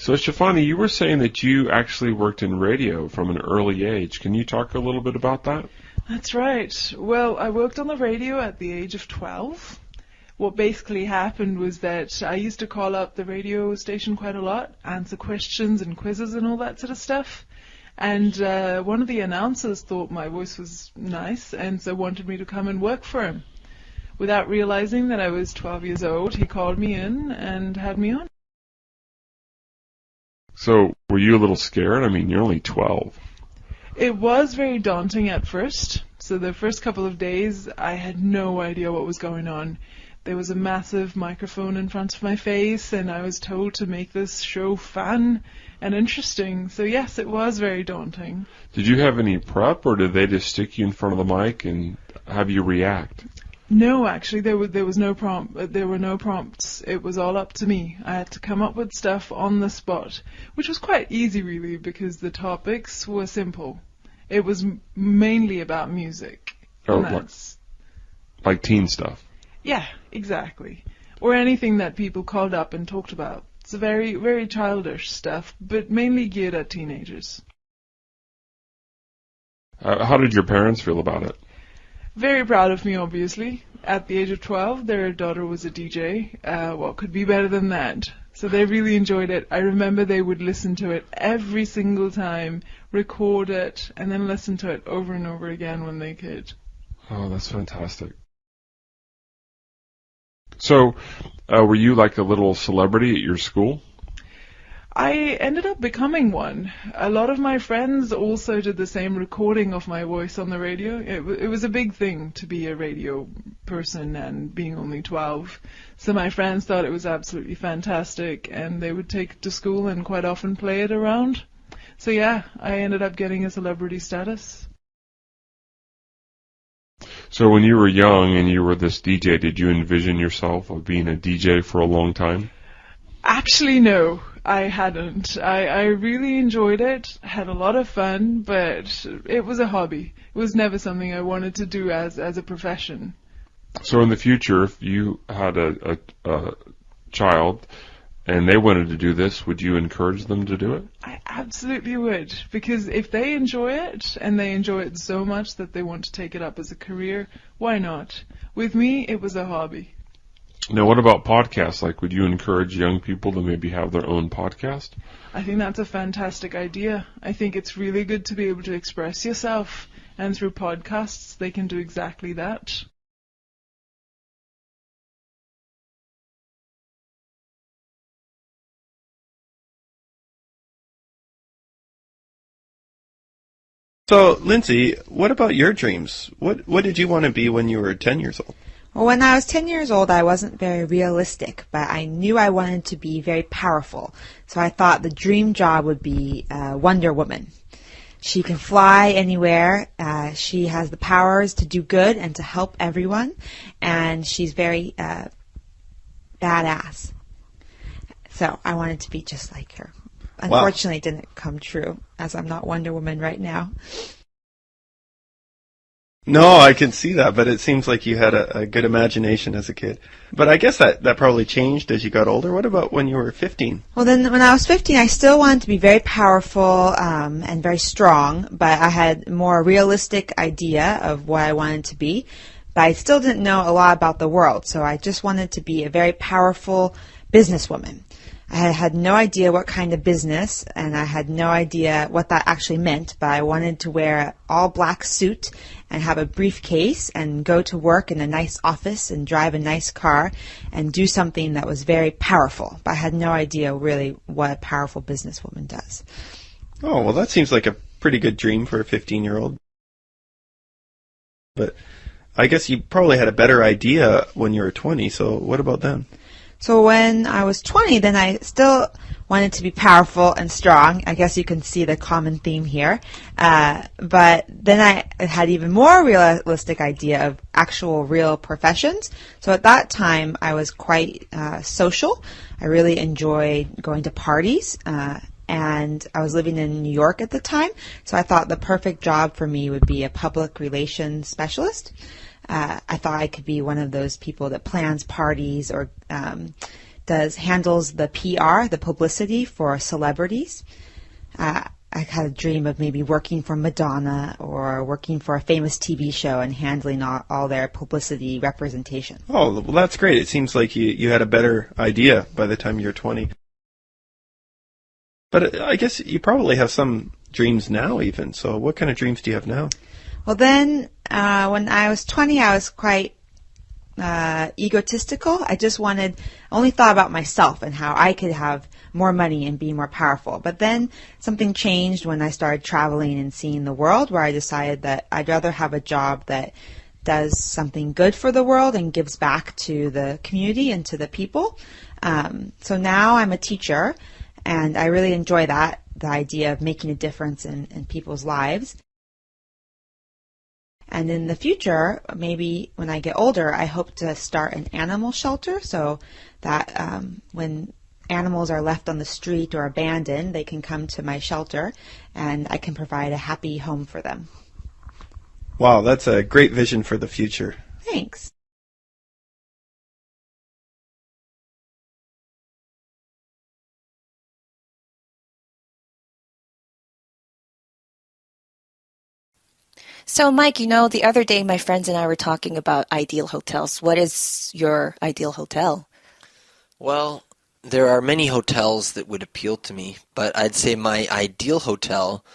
So, Shifani, you were saying that you actually worked in radio from an early age. Can you talk a little bit about that? That's right. Well, I worked on the radio at the age of 12. What basically happened was that I used to call up the radio station quite a lot, answer questions and quizzes and all that sort of stuff. And one of the announcers thought my voice was nice and so wanted me to come and work for him. Without realizing that I was 12 years old, he called me in and had me on. So, were you a little scared? I mean, you're only 12. It was very daunting at first. So the first couple of days, I had no idea what was going on. There was a massive microphone in front of my face, and I was told to make this show fun and interesting. So yes, it was very daunting. Did you have any prep, or did they just stick you in front of the mic and have you react? No, actually, there was no prompt. There were no prompts. It was all up to me. I had to come up with stuff on the spot, which was quite easy, really, because the topics were simple. It was mainly about music. Oh, like teen stuff. Yeah, exactly. Or anything that people called up and talked about. It's very, very childish stuff, but mainly geared at teenagers. How did your parents feel about it? Very proud of me, obviously. At the age of 12, their daughter was a DJ. What could be better than that? So they really enjoyed it. I remember they would listen to it every single time, record it, and then listen to it over and over again when they could. Oh, that's fantastic. So, were you like a little celebrity at your school? I ended up becoming one. A lot of my friends also did the same, recording of my voice on the radio. It was a big thing to be a radio person and being only 12. So my friends thought it was absolutely fantastic, and they would take it to school and quite often play it around. So yeah, I ended up getting a celebrity status. So when you were young and you were this DJ, did you envision yourself of being a DJ for a long time? Actually, no, I hadn't. I really enjoyed it, had a lot of fun, but it was a hobby. It was never something I wanted to do as a profession. So in the future, if you had a child and they wanted to do this, would you encourage them to do it? I absolutely would, because if they enjoy it, and they enjoy it so much that they want to take it up as a career, why not? With me, it was a hobby. Now, what about podcasts? Like, would you encourage young people to maybe have their own podcast? I think that's a fantastic idea. I think it's really good to be able to express yourself, and through podcasts, they can do exactly that. So, Lindsay, what about your dreams? What did you want to be when you were 10 years old? Well, when I was 10 years old, I wasn't very realistic, but I knew I wanted to be very powerful. So I thought the dream job would be Wonder Woman. She can fly anywhere. She has the powers to do good and to help everyone. And she's very badass. So I wanted to be just like her. Unfortunately, it didn't come true, as I'm not Wonder Woman right now. No, I can see that, but it seems like you had a good imagination as a kid. But I guess that probably changed as you got older. What about when you were 15? Well, then when I was 15, I still wanted to be very powerful and very strong, but I had a more realistic idea of what I wanted to be. But I still didn't know a lot about the world, so I just wanted to be a very powerful businesswoman. I had no idea what kind of business, and I had no idea what that actually meant, but I wanted to wear an all-black suit and have a briefcase and go to work in a nice office and drive a nice car and do something that was very powerful. But I had no idea really what a powerful businesswoman does. Oh, well, that seems like a pretty good dream for a 15-year-old. But I guess you probably had a better idea when you were 20, so what about then? So when I was 20, then I still wanted to be powerful and strong. I guess you can see the common theme here. But then I had even more realistic idea of actual real professions. So at that time, I was quite social. I really enjoyed going to parties. And I was living in New York at the time. So I thought the perfect job for me would be a public relations specialist. I thought I could be one of those people that plans parties or handles the PR, the publicity for celebrities. I had a dream of maybe working for Madonna or working for a famous TV show and handling all their publicity representation. Oh, well, that's great. It seems like you had a better idea by the time you were 20. But I guess you probably have some dreams now even. So what kind of dreams do you have now? Well, then, when I was 20, I was quite egotistical. I only thought about myself and how I could have more money and be more powerful. But then something changed when I started traveling and seeing the world, where I decided that I'd rather have a job that does something good for the world and gives back to the community and to the people. So now I'm a teacher, and I really enjoy that, the idea of making a difference in people's lives. And in the future, maybe when I get older, I hope to start an animal shelter so that when animals are left on the street or abandoned, they can come to my shelter and I can provide a happy home for them. Wow, that's a great vision for the future. Thanks. So, Mike, the other day my friends and I were talking about ideal hotels. What is your ideal hotel? Well, there are many hotels that would appeal to me, but I'd say my ideal hotel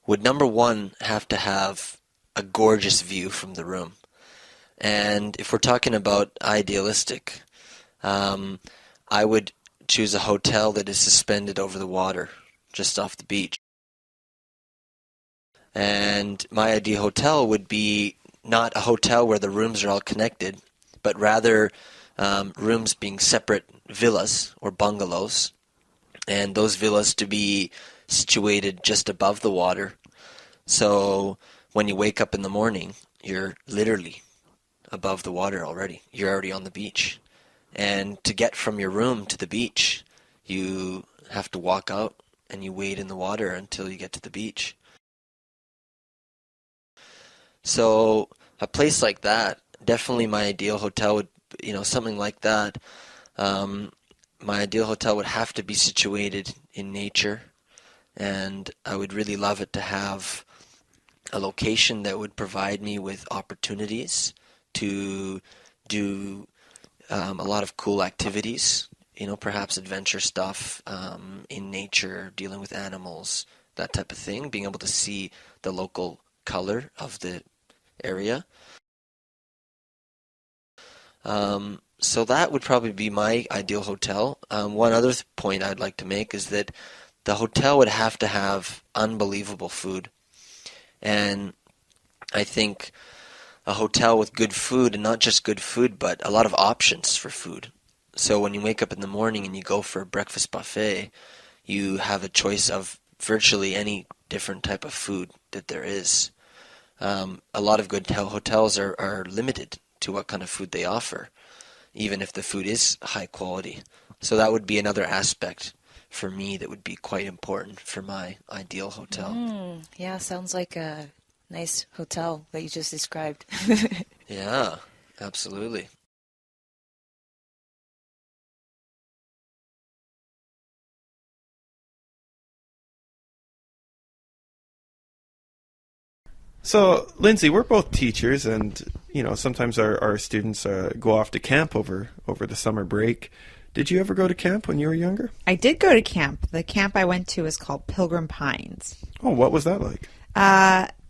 would, number one, have to have a gorgeous view from the room. And if we're talking about idealistic, I would choose a hotel that is suspended over the water, just off the beach. And my ideal hotel would be not a hotel where the rooms are all connected, but rather rooms being separate villas or bungalows, and those villas to be situated just above the water. So when you wake up in the morning, you're literally above the water already. You're already on the beach. And to get from your room to the beach, you have to walk out and you wade in the water until you get to the beach. So a place like that, definitely my ideal hotel would, something like that. My ideal hotel would have to be situated in nature, and I would really love it to have a location that would provide me with opportunities to do a lot of cool activities, perhaps adventure stuff in nature, dealing with animals, that type of thing, being able to see the local color of the area. So that would probably be my ideal hotel. One other point I'd like to make is that the hotel would have to have unbelievable food. And I think a hotel with good food, and not just good food, but a lot of options for food. So when you wake up in the morning and you go for a breakfast buffet, you have a choice of virtually any different type of food that there is. A lot of good hotels are limited to what kind of food they offer, even if the food is high quality. So that would be another aspect for me that would be quite important for my ideal hotel. Yeah, sounds like a nice hotel that you just described. Yeah, absolutely. So, Lindsay, we're both teachers, and sometimes our students go off to camp over the summer break. Did you ever go to camp when you were younger? I did go to camp. The camp I went to was called Pilgrim Pines. Oh, what was that like?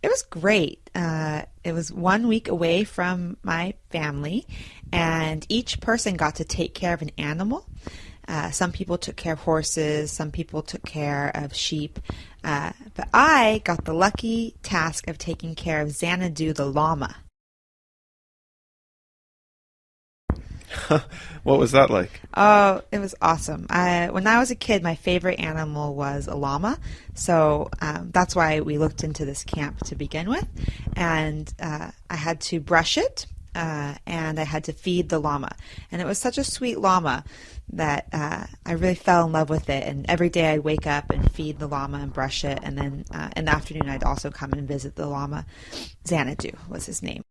It was great. It was 1 week away from my family, and each person got to take care of an animal. Some people took care of horses, some people took care of sheep, but I got the lucky task of taking care of Xanadu the llama. What was that like? Oh, it was awesome. When I was a kid, my favorite animal was a llama, so that's why we looked into this camp to begin with, and I had to brush it, and I had to feed the llama, and it was such a sweet llama that I really fell in love with it, and every day I'd wake up and feed the llama and brush it, and then in the afternoon I'd also come and visit the llama. Xanadu was his name.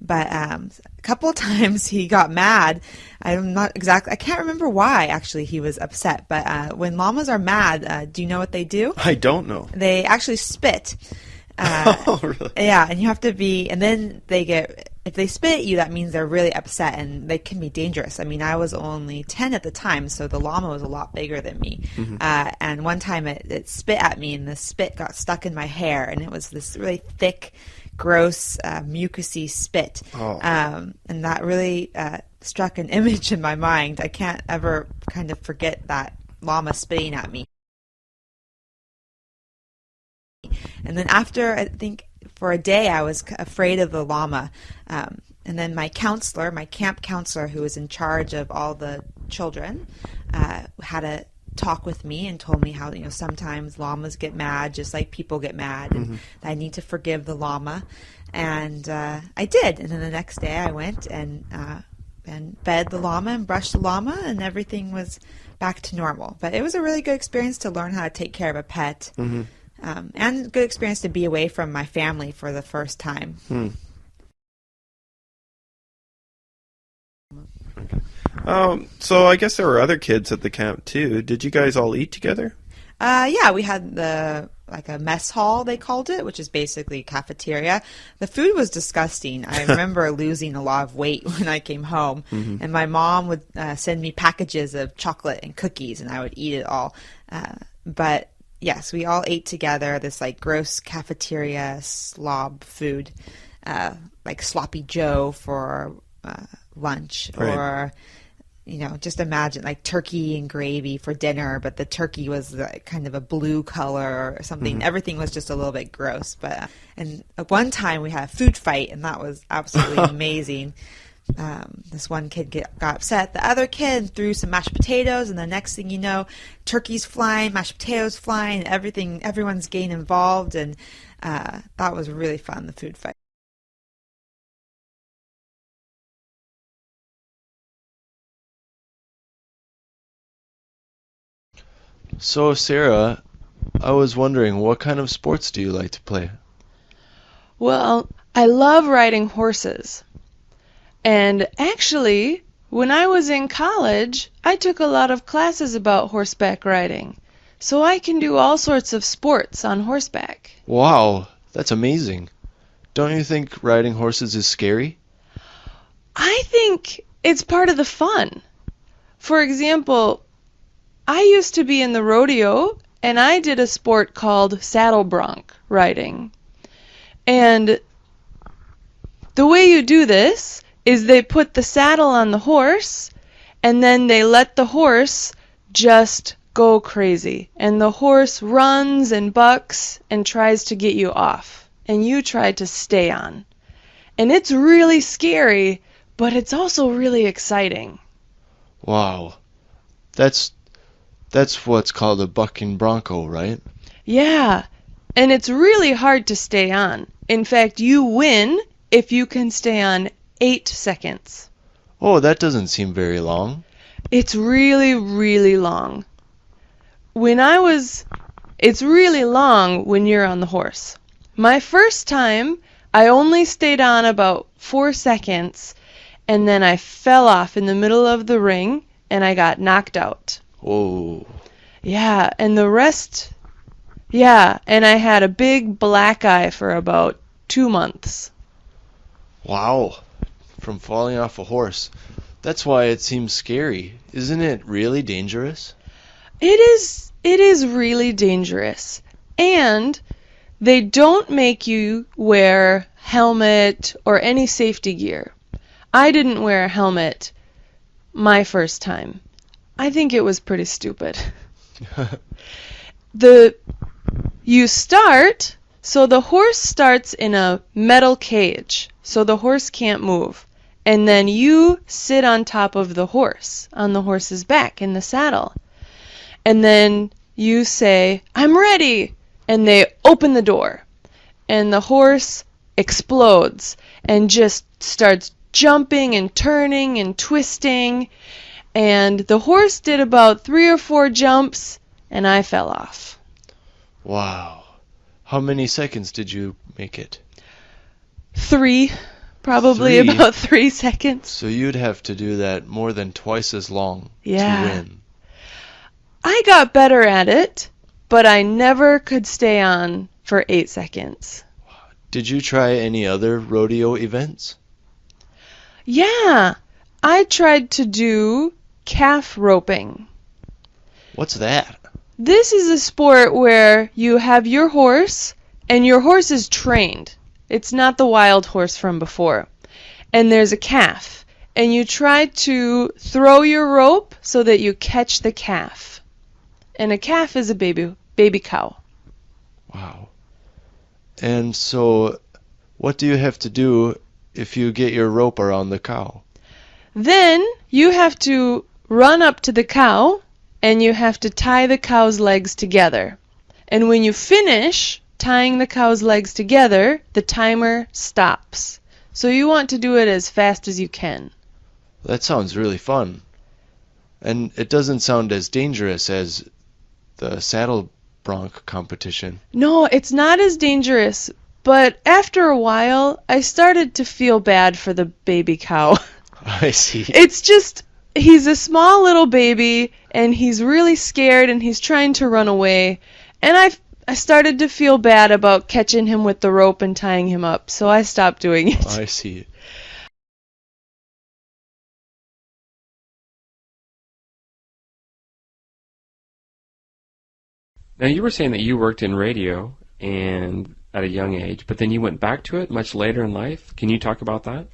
But a couple of times he got mad. I can't remember why actually he was upset. But when llamas are mad, do you know what they do? I don't know. They actually spit. Oh, really? Yeah, and you have to be, and then if they spit at you, that means they're really upset, and they can be dangerous. I mean, I was only 10 at the time, so the llama was a lot bigger than me. And one time it spit at me, and the spit got stuck in my hair, and it was this really thick, gross, mucusy spit. Oh. And that really struck an image in my mind. I can't ever kind of forget that llama spitting at me. And then after, I think, for a day, I was afraid of the llama. And then my camp counselor, who was in charge of all the children, had a talk with me and told me how, sometimes llamas get mad, just like people get mad, and I need to forgive the llama. And I did. And then the next day, I went and fed the llama and brushed the llama, and everything was back to normal. But it was a really good experience to learn how to take care of a pet. And a good experience to be away from my family for the first time. So I guess there were other kids at the camp too. Did you guys all eat together? Yeah, we had a mess hall, they called it, which is basically cafeteria. The food was disgusting. I remember losing a lot of weight when I came home, and my mom would send me packages of chocolate and cookies, and I would eat it all. But yes, we all ate together this gross cafeteria slob food, like Sloppy Joe for lunch, right. Or just imagine turkey and gravy for dinner, but the turkey was kind of a blue color or something. Everything was just a little bit gross. But and at one time we had a food fight, and that was absolutely amazing. This one kid got upset. The other kid threw some mashed potatoes, and the next thing you know, turkey's flying, mashed potatoes flying, everyone's getting involved, and that was really fun, the food fight. So, Sarah, I was wondering, what kind of sports do you like to play? Well, I love riding horses. And actually, when I was in college, I took a lot of classes about horseback riding. So I can do all sorts of sports on horseback. Wow, that's amazing. Don't you think riding horses is scary? I think it's part of the fun. For example, I used to be in the rodeo, and I did a sport called saddle bronc riding. And the way you do this is they put the saddle on the horse, and then they let the horse just go crazy. And the horse runs and bucks and tries to get you off, and you try to stay on. And it's really scary, but it's also really exciting. Wow. That's what's called a bucking bronco, right? Yeah, and it's really hard to stay on. In fact, you win if you can stay on 8 seconds. Oh, that doesn't seem very long. It's really, really long. It's really long when you're on the horse. My first time, I only stayed on about 4 seconds, and then I fell off in the middle of the ring, and I got knocked out. Oh. Yeah, and the rest... Yeah, and I had a big black eye for about 2 months. Wow. From falling off a horse. That's why it seems scary. Isn't it really dangerous? It is really dangerous. And they don't make you wear helmet or any safety gear. I didn't wear a helmet my first time. I think it was pretty stupid. So the horse starts in a metal cage, so the horse can't move. And then you sit on top of the horse, on the horse's back in the saddle. And then you say, "I'm ready!" And they open the door. And the horse explodes and just starts jumping and turning and twisting. And the horse did about 3 or 4 jumps, and I fell off. Wow. How many seconds did you make it? 3, Probably 3? about 3 seconds. So you'd have to do that more than twice as long Yeah. to win. I got better at it, but I never could stay on for 8 seconds. Did you try any other rodeo events? Yeah, I tried to do calf roping. What's that? This is a sport where you have your horse, and your horse is trained. It's not the wild horse from before. And there's a calf, and you try to throw your rope so that you catch the calf. And a calf is a baby cow. Wow. And so, what do you have to do if you get your rope around the cow? Then you have to run up to the cow, and you have to tie the cow's legs together. And when you finish tying the cow's legs together, the timer stops. So you want to do it as fast as you can. That sounds really fun. And it doesn't sound as dangerous as the saddle bronc competition. No, it's not as dangerous, but after a while, I started to feel bad for the baby cow. I see. It's just, he's a small little baby, and he's really scared, and he's trying to run away. And I started to feel bad about catching him with the rope and tying him up, so I stopped doing it. I see. Now, you were saying that you worked in radio and at a young age, but then you went back to it much later in life. Can you talk about that?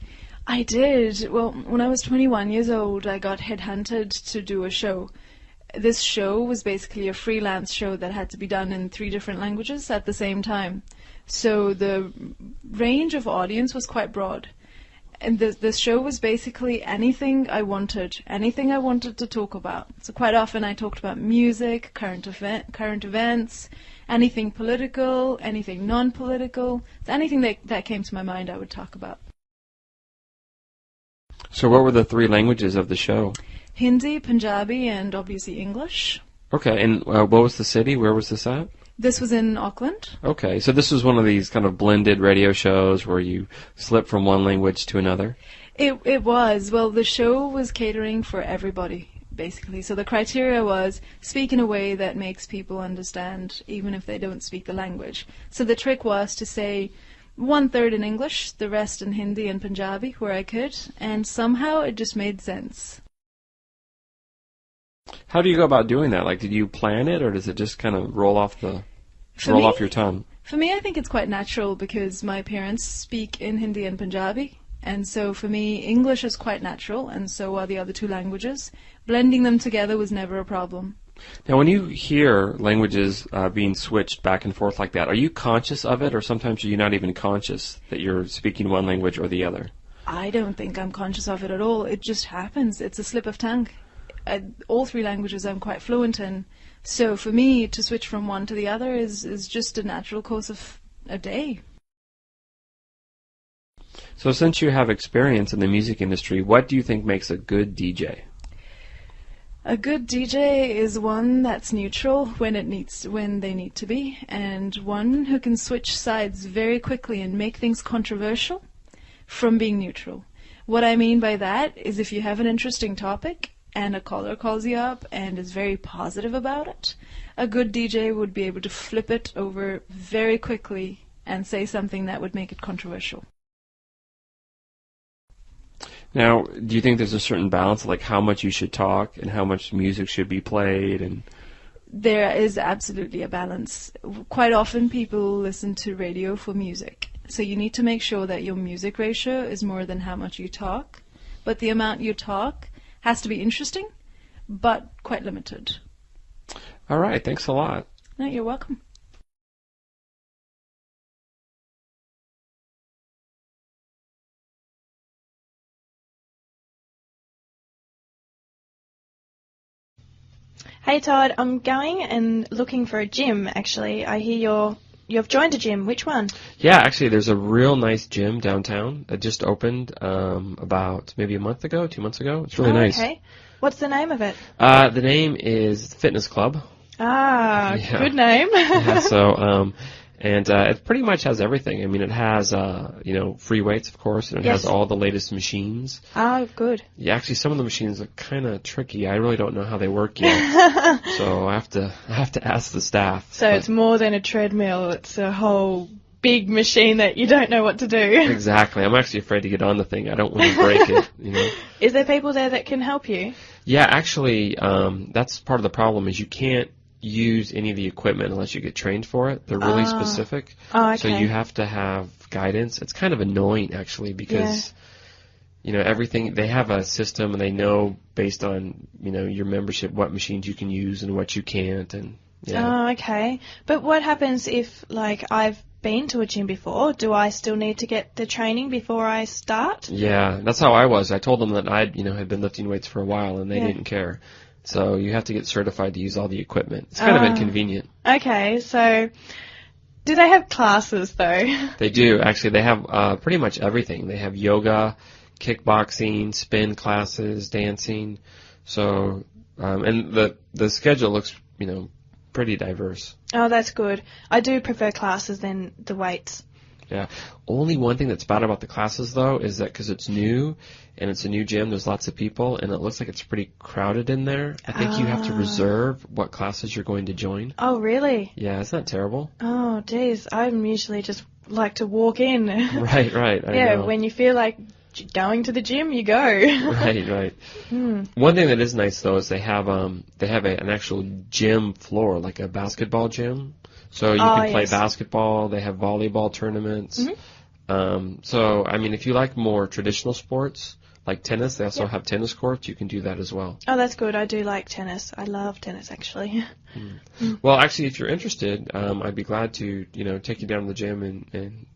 I did. Well, when I was 21 years old, I got headhunted to do a show. This show was basically a freelance show that had to be done in 3 different languages at the same time. So the range of audience was quite broad. And the show was basically anything I wanted to talk about. So quite often I talked about music, current events, anything political, anything non-political. So anything that came to my mind I would talk about. So what were the 3 languages of the show? Hindi, Punjabi, and obviously English. Okay, and what was the city? Where was this at? This was in Auckland. Okay, so this was one of these kind of blended radio shows where you slip from one language to another? It was. Well, the show was catering for everybody, basically. So the criteria was speak in a way that makes people understand, even if they don't speak the language. So the trick was to say 1/3 in English, the rest in Hindi and Punjabi, where I could, and somehow it just made sense. How do you go about doing that? Like, did you plan it, or does it just kind of roll off your tongue? For me, I think it's quite natural because my parents speak in Hindi and Punjabi, and so for me, English is quite natural, and so are the other 2 languages. Blending them together was never a problem. Now, when you hear languages being switched back and forth like that, are you conscious of it, or sometimes are you not even conscious that you're speaking one language or the other? I don't think I'm conscious of it at all. It just happens. It's a slip of tongue. All 3 languages I'm quite fluent in. So for me, to switch from one to the other is just a natural course of a day. So since you have experience in the music industry, what do you think makes a good DJ? A good DJ is one that's neutral when they need to be, and one who can switch sides very quickly and make things controversial from being neutral. What I mean by that is if you have an interesting topic and a caller calls you up and is very positive about it, a good DJ would be able to flip it over very quickly and say something that would make it controversial. Now, do you think there's a certain balance, like how much you should talk and how much music should be played? And there is absolutely a balance. Quite often people listen to radio for music. So you need to make sure that your music ratio is more than how much you talk. But the amount you talk has to be interesting, but quite limited. All right, thanks a lot. No, you're welcome. Hey Todd, I'm going and looking for a gym actually. I hear you've joined a gym. Which one? Yeah, actually there's a real nice gym downtown that just opened about maybe a month ago, 2 months ago. It's really nice. Okay. What's the name of it? The name is Fitness Club. Ah, Yeah. good name. Yeah, so And it pretty much has everything. I mean, it has, free weights, of course, and it Yes. has all the latest machines. Oh, good. Yeah, actually, some of the machines are kind of tricky. I really don't know how they work yet. So I have to ask the staff. So But- it's more than a treadmill. It's a whole big machine that you don't know what to do. Exactly. I'm actually afraid to get on the thing. I don't want to break it, Is there people there that can help you? Yeah, actually, that's part of the problem is you can't use any of the equipment unless you get trained for it. They're really specific. Oh, okay. So you have to have guidance. It's kind of annoying, actually, because, everything, they have a system and they know based on, your membership what machines you can use and what you can't. And yeah. Oh, okay. But what happens if, like, I've been to a gym before? Do I still need to get the training before I start? Yeah, that's how I was. I told them that I, had been lifting weights for a while and they didn't care. So you have to get certified to use all the equipment. It's kind of inconvenient. Okay, so do they have classes though? They do. Actually, they have pretty much everything. They have yoga, kickboxing, spin classes, dancing. So, and the schedule looks, pretty diverse. Oh, that's good. I do prefer classes than the weights. Yeah. Only one thing that's bad about the classes, though, is that because it's new and it's a new gym, there's lots of people, and it looks like it's pretty crowded in there. I think you have to reserve what classes you're going to join. Oh, really? Yeah, isn't that terrible? Oh, geez. I'm usually just like to walk in. Right. I know. When you feel like going to the gym, you go. Right. One thing that is nice though is they have an actual gym floor, like a basketball gym. So you can play basketball. They have volleyball tournaments. So I mean, if you like more traditional sports like tennis, they also have tennis courts. You can do that as well. Oh, that's good. I do like tennis. I love tennis, actually. Well, actually, if you're interested, I'd be glad to take you down to the gym and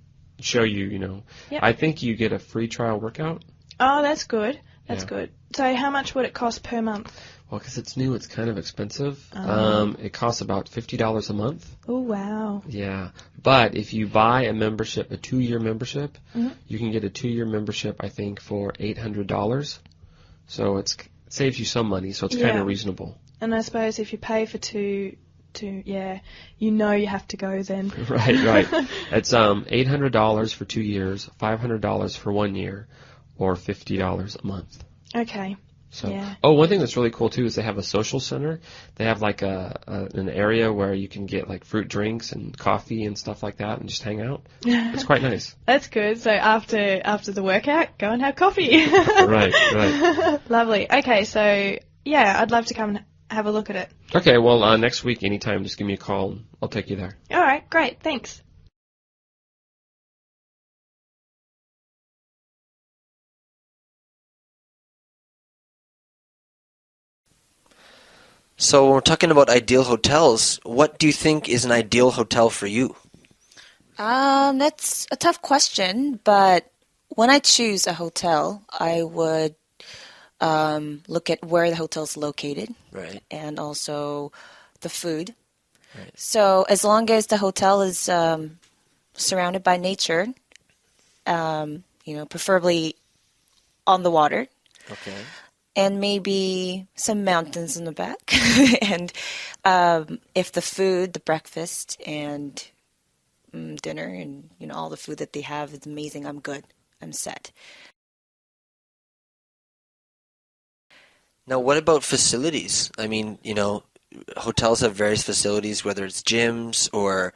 show you. Yep. I think you get a free trial workout. Oh, that's good. That's Yeah. good. So how much would it cost per month? Well, because it's new, it's kind of expensive. Oh. It costs about $50 a month. Oh, wow. Yeah. But if you buy a membership, a 2-year membership, you can get a 2-year membership, I think, for $800. So it saves you some money, so it's kind of reasonable. And I suppose if you pay for two, you have to go then. Right. It's $800 for 2 years, $500 for 1 year, or $50 a month. Okay. So, Yeah. one thing that's really cool too is they have a social center. They have like an area where you can get like fruit drinks and coffee and stuff like that, and just hang out. It's quite nice. That's good. So after the workout, go and have coffee. Right. Lovely. Okay, so yeah, I'd love to come and have a look at it. Okay, well, next week, anytime, just give me a call and I'll take you there. All right, great. Thanks. So when we're talking about ideal hotels, what do you think is an ideal hotel for you? That's a tough question, but when I choose a hotel, I would look at where the hotel's located, Right. and also the food. Right. So as long as the hotel is surrounded by nature, preferably on the water, Okay. and maybe some mountains in the back. And if the food, the breakfast, and dinner, and all the food that they have is amazing, I'm good. I'm set. Now, what about facilities? I mean, hotels have various facilities, whether it's gyms or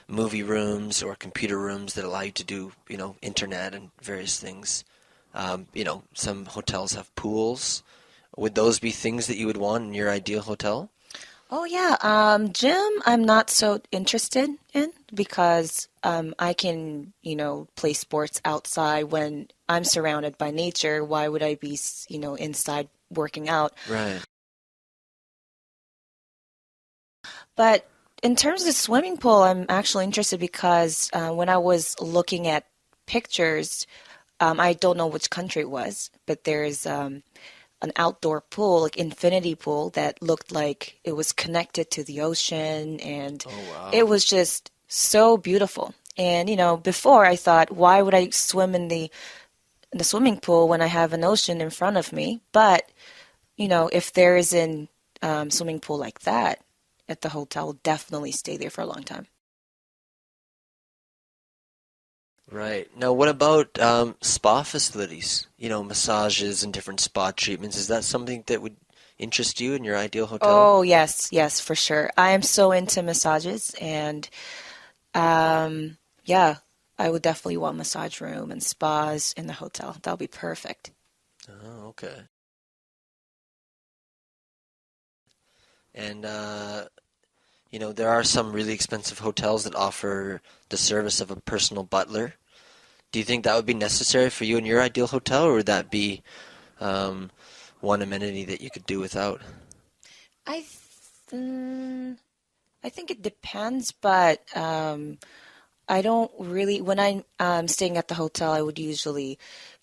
movie rooms or computer rooms that allow you to do, internet and various things. Some hotels have pools. Would those be things that you would want in your ideal hotel? Oh, yeah. Gym, I'm not so interested in because I can, play sports outside when I'm surrounded by nature. Why would I be, inside working out? Right. But in terms of the swimming pool, I'm actually interested because when I was looking at pictures, I don't know which country it was, but there's an outdoor pool, like infinity pool, that looked like it was connected to the ocean, and it was just so beautiful. And before I thought, why would I swim in the swimming pool when I have an ocean in front of me? But if there is a swimming pool like that at the hotel, I'll definitely stay there for a long time. Right. Now, what about spa facilities? You know, massages and different spa treatments. Is that something that would interest you in your ideal hotel? Oh, yes, for sure. I am so into massages, and yeah, I would definitely want massage room and spas in the hotel. That would be perfect. Oh, okay. And, you know, there are some really expensive hotels that offer the service of a personal butler. Do you think that would be necessary for you in your ideal hotel, or would that be one amenity that you could do without? I think it depends, but I don't really, when I'm staying at the hotel, I would usually,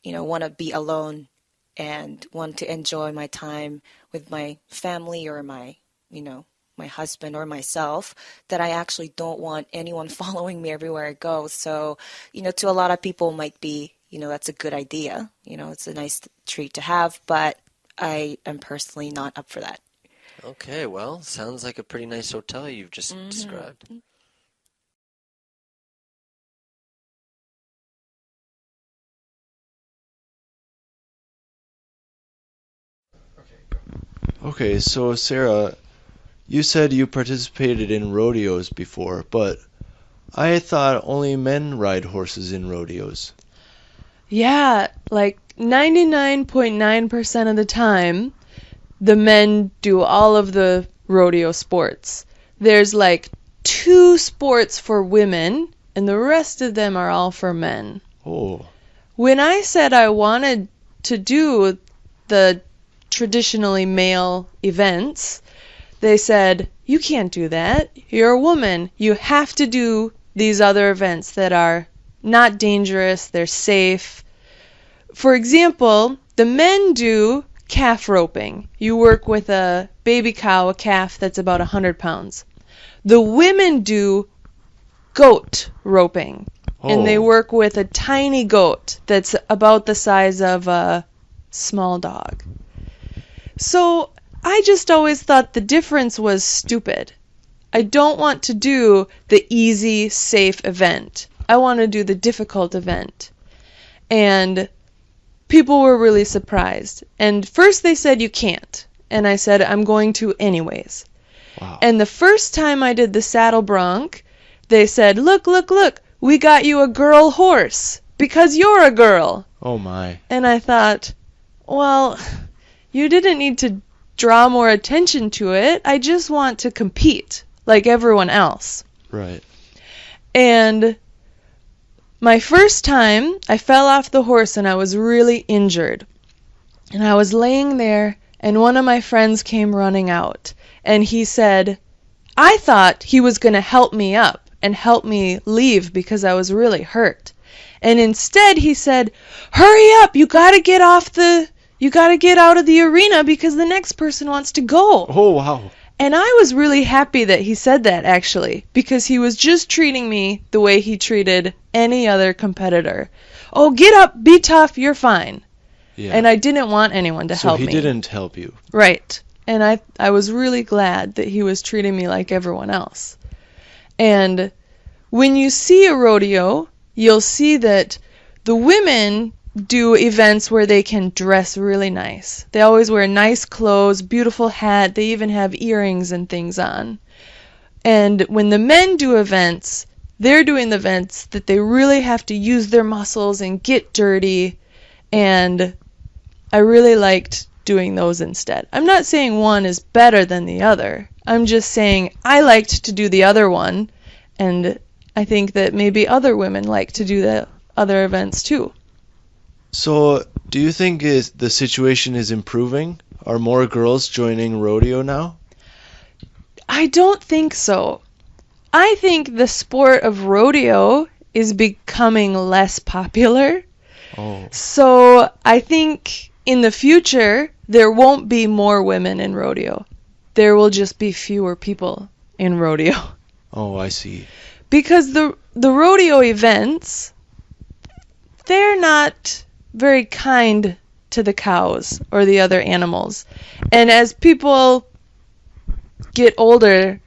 want to be alone and want to enjoy my time with my family or my husband or myself, that I actually don't want anyone following me everywhere I go. So, to a lot of people might be, that's a good idea. It's a nice treat to have, but I am personally not up for that. Okay, well, sounds like a pretty nice hotel you've just described. Okay, so Sarah, you said you participated in rodeos before, but I thought only men ride horses in rodeos. Yeah, like 99.9% of the time, the men do all of the rodeo sports. There's like 2 sports for women, and the rest of them are all for men. Oh. When I said I wanted to do the traditionally male events, they said, you can't do that. You're a woman. You have to do these other events that are not dangerous, they're safe. For example, the men do calf roping. You work with a baby cow, a calf that's about 100 pounds. The women do goat roping. And they work with a tiny goat that's about the size of a small dog. So I just always thought the difference was stupid. I don't want to do the easy, safe event. I want to do the difficult event. And people were really surprised. And first they said you can't. And I said I'm going to anyways. Wow. And the first time I did the saddle bronc, they said, look, we got you a girl horse because you're a girl. Oh my. And I thought, well, you didn't need to draw more attention to it. I just want to compete like everyone else. Right. And my first time, I fell off the horse and I was really injured. And I was laying there and one of my friends came running out. And he said, I thought he was going to help me up and help me leave because I was really hurt. And instead he said, hurry up, you got to get out of the arena because the next person wants to go. Oh, wow. And I was really happy that he said that, actually, because he was just treating me the way he treated any other competitor. Oh, get up, be tough, you're fine. Yeah. And I didn't want anyone to help me. So he didn't help you. Right. And I was really glad that he was treating me like everyone else. And when you see a rodeo, you'll see that the women do events where they can dress really nice. They always wear nice clothes, beautiful hat, they even have earrings and things on. And when the men do events, they're doing the events that they really have to use their muscles and get dirty, and I really liked doing those instead. I'm not saying one is better than the other. I'm just saying I liked to do the other one, and I think that maybe other women like to do the other events too. So, do you think the situation is improving? Are more girls joining rodeo now? I don't think so. I think the sport of rodeo is becoming less popular. Oh. So, I think in the future there won't be more women in rodeo. There will just be fewer people in rodeo. Oh, I see. Because the rodeo events, they're not very kind to the cows or the other animals. And as people get older,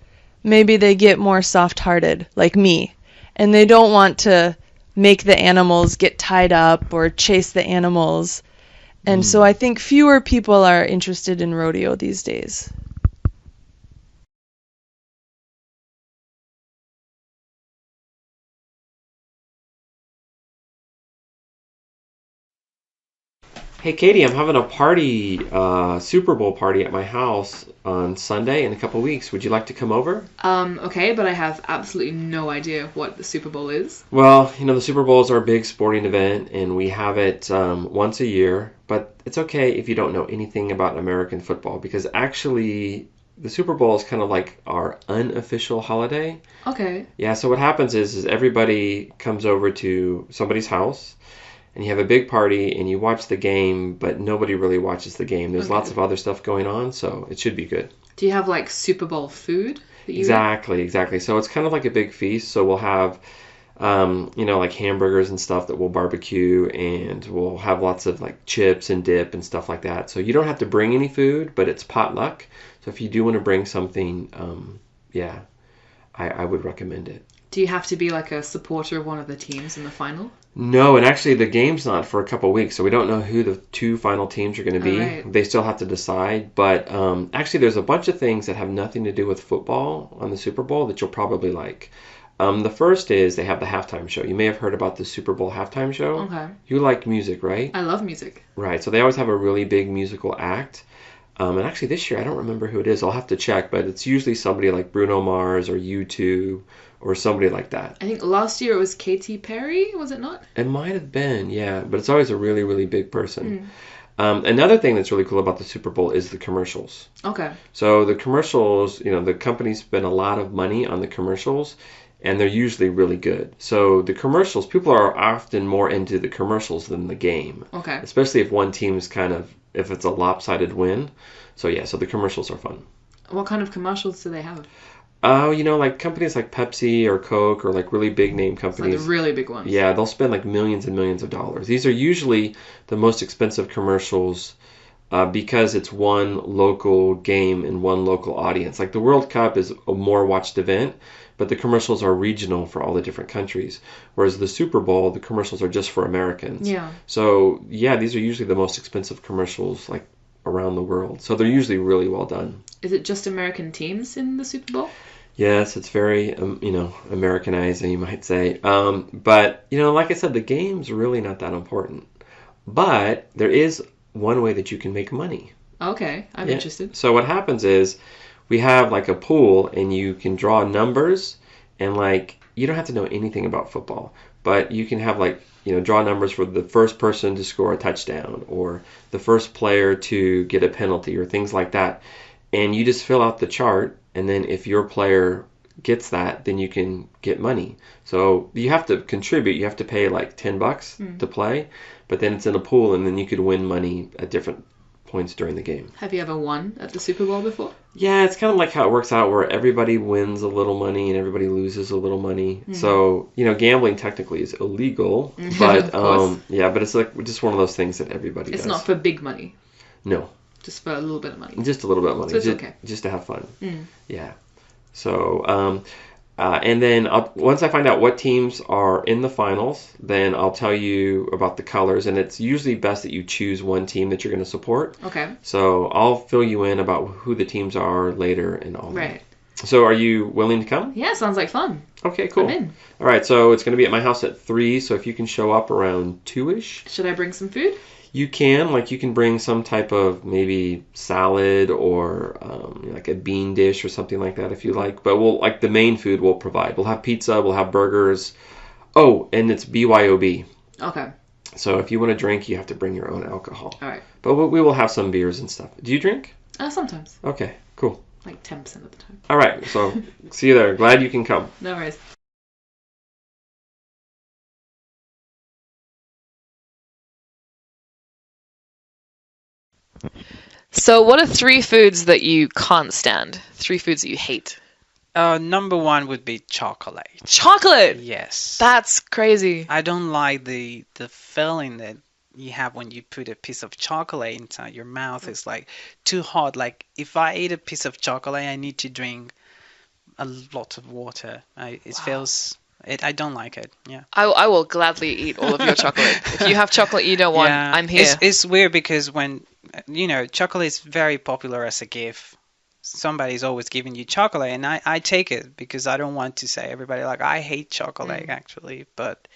maybe they get more soft-hearted, like me, and they don't want to make the animals get tied up or chase the animals. And so I think fewer people are interested in rodeo these days. Hey Katie, I'm having a party, Super Bowl party at my house on Sunday in a couple weeks. Would you like to come over? Okay, but I have absolutely no idea what the Super Bowl is. Well, the Super Bowl is our big sporting event, and we have it once a year. But it's okay if you don't know anything about American football, because actually the Super Bowl is kind of like our unofficial holiday. Okay. Yeah, so what happens is everybody comes over to somebody's house, and you have a big party, and you watch the game, but nobody really watches the game. There's lots of other stuff going on, so it should be good. Do you have like Super Bowl food that you Exactly. So it's kind of like a big feast. So we'll have, like hamburgers and stuff that we'll barbecue, and we'll have lots of like chips and dip and stuff like that. So you don't have to bring any food, but it's potluck. So if you do want to bring something, I would recommend it. Do you have to be like a supporter of one of the teams in the final? No, and actually the game's not for a couple weeks, so we don't know who the two final teams are going to be. Right. They still have to decide, but actually there's a bunch of things that have nothing to do with football on the Super Bowl that you'll probably like. The first is they have the halftime show. You may have heard about the Super Bowl halftime show. Okay. You like music, right? I love music. Right, so they always have a really big musical act. And actually this year, I don't remember who it is. I'll have to check, but it's usually somebody like Bruno Mars or U2 or somebody like that. I think last year it was Katy Perry, was it not? It might have been, yeah, but it's always a really, really big person. Another thing that's really cool about the Super Bowl is the commercials. Okay. So the commercials, the companies spend a lot of money on the commercials, and they're usually really good. So the commercials, people are often more into the commercials than the game. Okay. Especially if one team is if it's a lopsided win. So yeah, so the commercials are fun. What kind of commercials do they have? Oh, like companies like Pepsi or Coke or like really big name companies. Like the really big ones. Yeah, they'll spend like millions and millions of dollars. These are usually the most expensive commercials because it's one local game and one local audience. Like the World Cup is a more watched event, but the commercials are regional for all the different countries. Whereas the Super Bowl, the commercials are just for Americans. Yeah. So yeah, these are usually the most expensive commercials like around the world. So they're usually really well done. Is it just American teams in the Super Bowl? Yes, it's very, Americanized, you might say. But, like I said, the game's really not that important. But there is one way that you can make money. Okay, I'm interested. So what happens is we have like a pool, and you can draw numbers, and like you don't have to know anything about football, but you can have like, draw numbers for the first person to score a touchdown or the first player to get a penalty or things like that. And you just fill out the chart, and then if your player gets that, then you can get money. So you have to contribute. You have to pay like $10 to play, but then it's in a pool, and then you could win money at different points during the game. Have you ever won at the Super Bowl before? Yeah, it's kind of like how it works out, where everybody wins a little money and everybody loses a little money. So, gambling technically is illegal, but but it's like just one of those things that everybody does. It's not for big money. No. Just for a little bit of money. Just a little bit of money. So it's okay. Just to have fun. Yeah. So, and then once I find out what teams are in the finals, then I'll tell you about the colors. And it's usually best that you choose one team that you're going to support. Okay. So I'll fill you in about who the teams are later and all that. Right. So are you willing to come? Yeah, sounds like fun. Okay, cool. I'm in. All right, so it's going to be at my house at 3, so if you can show up around 2-ish. Should I bring some food? You can bring some type of maybe salad or like a bean dish or something like that if you like. But the main food we'll provide. We'll have pizza, we'll have burgers. Oh, and it's BYOB. Okay. So if you want to drink, you have to bring your own alcohol. All right. But we will have some beers and stuff. Do you drink? Sometimes. Okay, cool. Like 10% of the time. All right, so see you there. Glad you can come. No worries. So what are 3 foods that you can't stand? 3 foods that you hate? Number 1 would be chocolate. Chocolate? Yes. That's crazy. I don't like the feeling that you have when you put a piece of chocolate inside your mouth. It's like too hot. Like if I eat a piece of chocolate, I need to drink a lot of water. It feels I don't like it. Yeah. I will gladly eat all of your chocolate. If you have chocolate you don't want, Yeah. I'm here. It's weird because when, chocolate is very popular as a gift. Somebody's always giving you chocolate, and I take it because I don't want to say everybody like I hate chocolate actually. But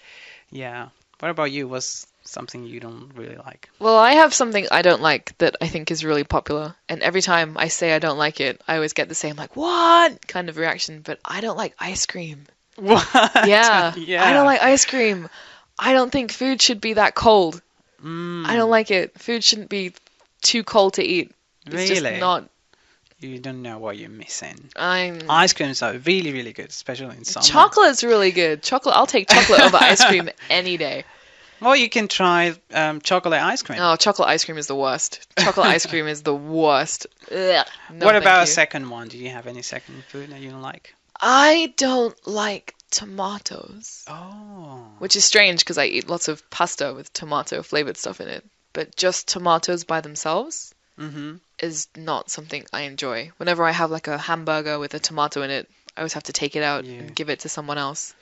yeah. What about you? What's something you don't really like? Well, I have something I don't like that I think is really popular, and every time I say I don't like it, I always get the same like "what" kind of reaction. But I don't like ice cream. What? Yeah. Yeah. I don't like ice cream. I don't think food should be that cold. I don't like it. Food shouldn't be too cold to eat. It's just Really? not. You don't know what you're missing. I'm. Ice creams are really, really good, especially in summer. Chocolate's really good. I'll take chocolate over ice cream any day. Well, you can try chocolate ice cream. Oh, chocolate ice cream is the worst. Chocolate ice cream is the worst. Ugh. No, What about a thank you. second one? Do you have any second food that you don't like? I don't like tomatoes. Oh. Which is strange because I eat lots of pasta with tomato flavored stuff in it. But just tomatoes by themselves is not something I enjoy. Whenever I have like a hamburger with a tomato in it, I always have to take it out and give it to someone else.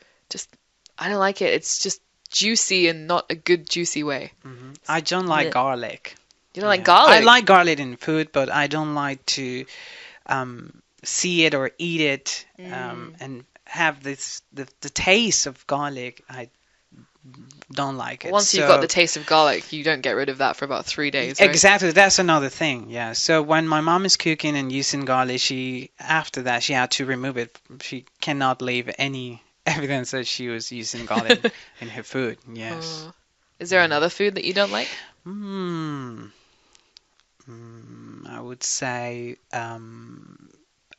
I don't like it. It's just juicy and not a good juicy way. I don't like garlic. You don't like garlic? I like garlic in food, but I don't like to see it or eat it and have the taste of garlic. I don't like it. Once you've got the taste of garlic, you don't get rid of that for about 3 days, right? Exactly, that's another thing. Yeah. So when my mom is cooking and using garlic, after that she had to remove it. She cannot leave any evidence that she was using garlic in her food. Yes. Is there another food that you don't like? I would say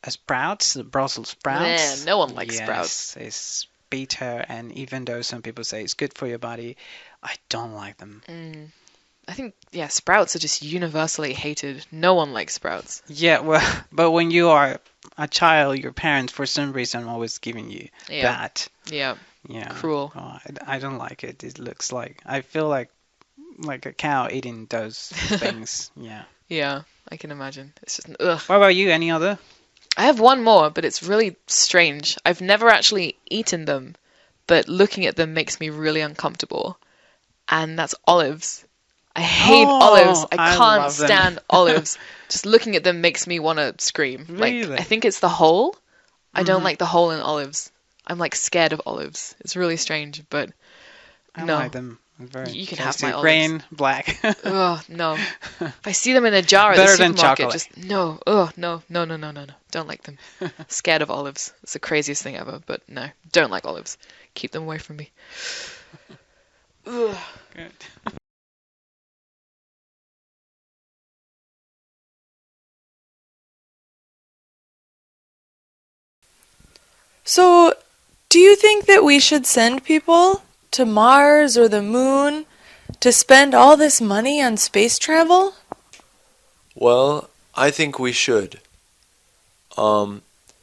sprouts, the Brussels sprouts. Man, no one likes sprouts. It's bitter, and even though some people say it's good for your body, I don't like them. I think, sprouts are just universally hated. No one likes sprouts. Yeah, well, but when you are a child, your parents, for some reason, are always giving you that. Yeah. Yeah. Cruel. Oh, I don't like it. It looks like, I feel like a cow eating those things. Yeah. Yeah, I can imagine. It's just, ugh. What about you? Any other? I have one more, but it's really strange. I've never actually eaten them, but looking at them makes me really uncomfortable. And that's olives. I hate olives. I can't stand olives. Just looking at them makes me want to scream. Really? Like, I think it's the hole. I don't like the hole in olives. I'm like scared of olives. It's really strange, but I no. like them. Very you can tasty. have my olives. Grain, black. Oh, no. If I see them in a jar at Better the than supermarket, chocolate. just no. Oh, no. Don't like them. Scared of olives. It's the craziest thing ever, but no. Don't like olives. Keep them away from me. Ugh. Good. So, do you think that we should send people to Mars or the moon to spend all this money on space travel? Well, I think we should.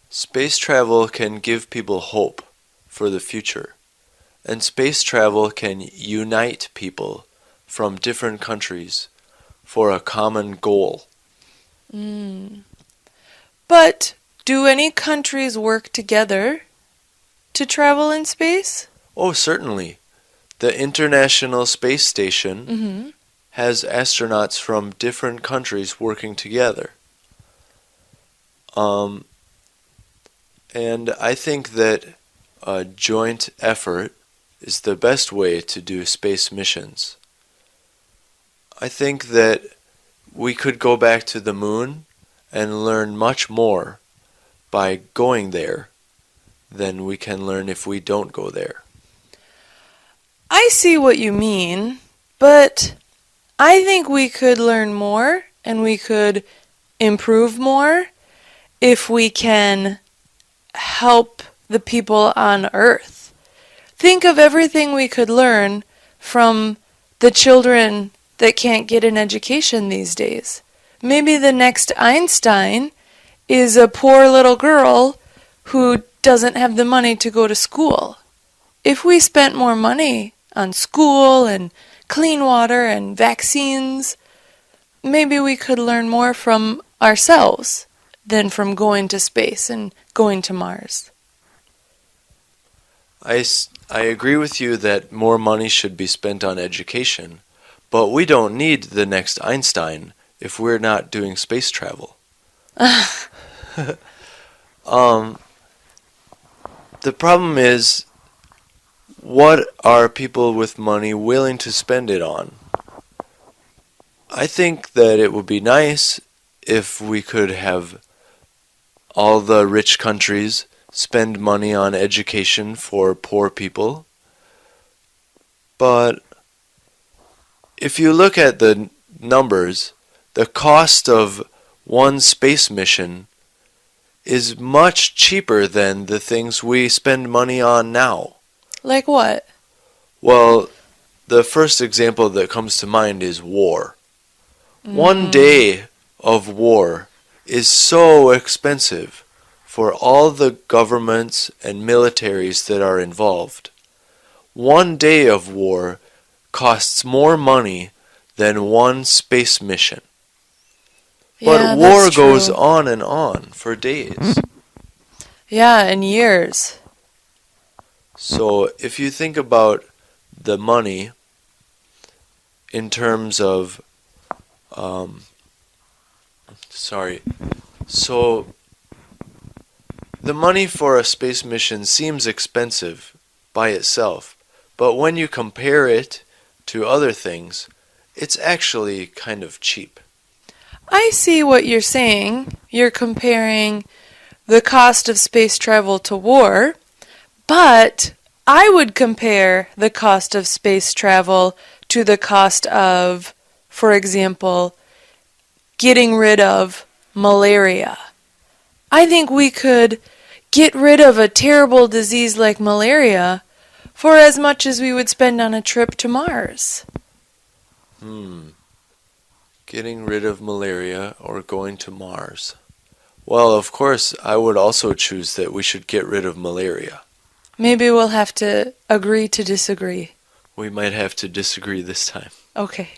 Space travel can give people hope for the future, and space travel can unite people from different countries for a common goal. But do any countries work together to travel in space? Oh, certainly. The International Space Station has astronauts from different countries working together. And I think that a joint effort is the best way to do space missions. I think that we could go back to the moon and learn much more by going there than we can learn if we don't go there. I see what you mean, but I think we could learn more and we could improve more if we can help the people on Earth. Think of everything we could learn from the children that can't get an education these days. Maybe the next Einstein is a poor little girl who doesn't have the money to go to school. If we spent more money on school and clean water and vaccines, maybe we could learn more from ourselves than from going to space and going to Mars. I agree with you that more money should be spent on education, but we don't need the next Einstein if we're not doing space travel. The problem is, what are people with money willing to spend it on? I think that it would be nice if we could have all the rich countries spend money on education for poor people. But if you look at the numbers, the cost of one space mission is much cheaper than the things we spend money on now. Like what? Well, the first example that comes to mind is war. One day of war is so expensive for all the governments and militaries that are involved. One day of war costs more money than one space mission. But war goes on and on for days. Yeah, and years. So if you think about the money in terms of, so the money for a space mission seems expensive by itself, but when you compare it to other things, it's actually kind of cheap. I see what you're saying. You're comparing the cost of space travel to war, but I would compare the cost of space travel to the cost of, for example, getting rid of malaria. I think we could get rid of a terrible disease like malaria for as much as we would spend on a trip to Mars. Getting rid of malaria or going to Mars. Well, of course, I would also choose that we should get rid of malaria. Maybe we'll have to agree to disagree. We might have to disagree this time. Okay.